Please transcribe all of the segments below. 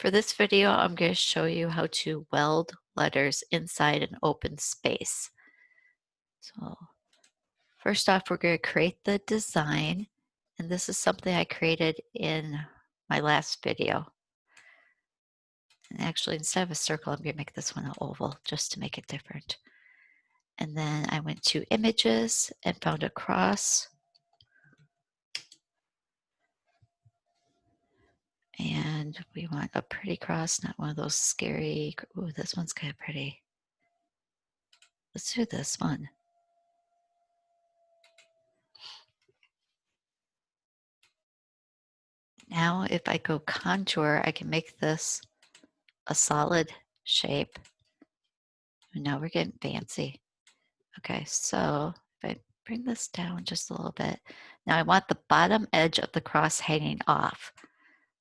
For this video, I'm going to show you how to weld letters inside an open space. So first off, we're going to create the design, and this is something I created in my last video. And actually, instead of a circle, I'm going to make this one an oval just to make it different. And then I went to images and found a cross. And we want a pretty cross, not one of those scary. Ooh, this one's kind of pretty. Let's do this one. Now, if I go contour, I can make this a solid shape. And now we're getting fancy. Okay, so if I bring this down just a little bit, now I want the bottom edge of the cross hanging off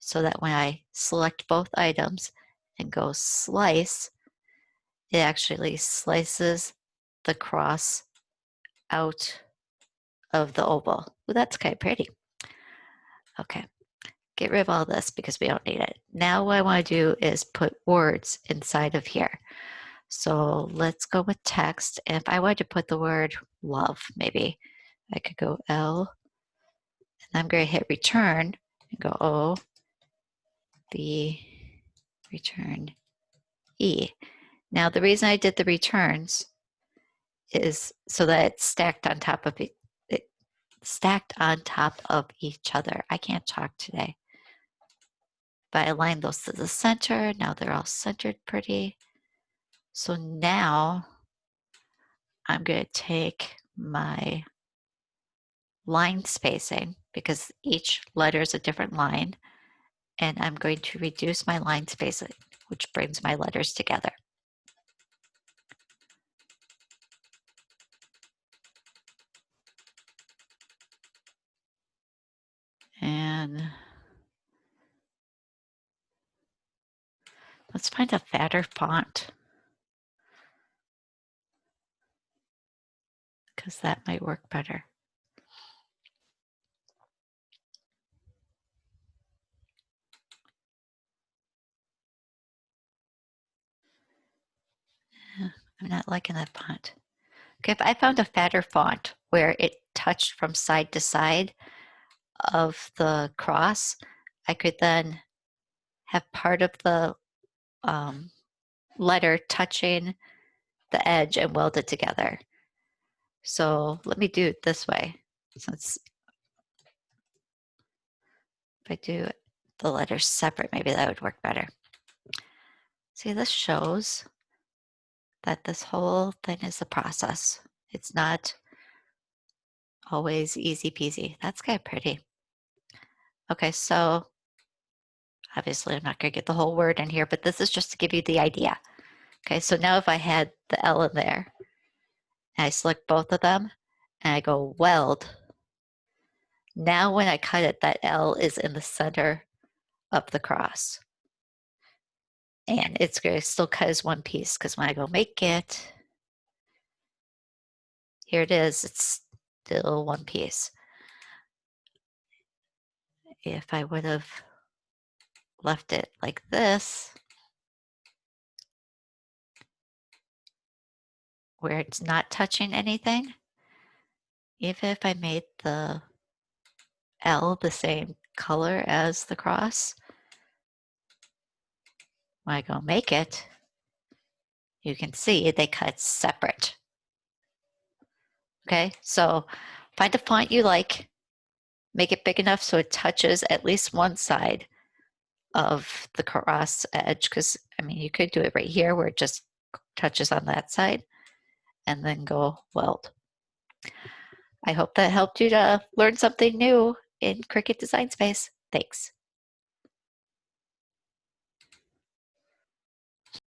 so that when I select both items and go slice, it actually slices the cross out of the oval. Well, that's kind of pretty. Okay, get rid of all this because we don't need it. Now what I want to do is put words inside of here. So let's go with text. If I wanted to put the word love, maybe I could go L, and I'm going to hit return and go O, B, return E. Now the reason I did the returns is so that it's stacked on top of each other. I can't talk today. But I aligned those to the center. Now they're all centered pretty. So now I'm going to take my line spacing, because each letter is a different line, and I'm going to reduce my line spacing, which brings my letters together. And let's find a fatter font, because that might work better. I'm not liking that font. Okay, if I found a fatter font where it touched from side to side of the cross, I could then have part of the letter touching the edge and weld it together. So let me do it this way. Since if I do the letters separate, maybe that would work better. See, this shows that this whole thing is a process. It's not always easy peasy. That's kind of pretty. Okay, so obviously I'm not going to get the whole word in here, but this is just to give you the idea. Okay, so now if I had the L in there, and I select both of them, and I go weld, now when I cut it, that L is in the center of the cross. And it's going to still cut as one piece, because when I go make it, here it is, it's still one piece. If I would have left it like this, where it's not touching anything, even if I made the L the same color as the cross, when I go make it, you can see they cut separate. Okay, so find a font you like, make it big enough so it touches at least one side of the cross edge, because I mean, you could do it right here where it just touches on that side, and then go weld. I hope that helped you to learn something new in Cricut Design Space. Thanks.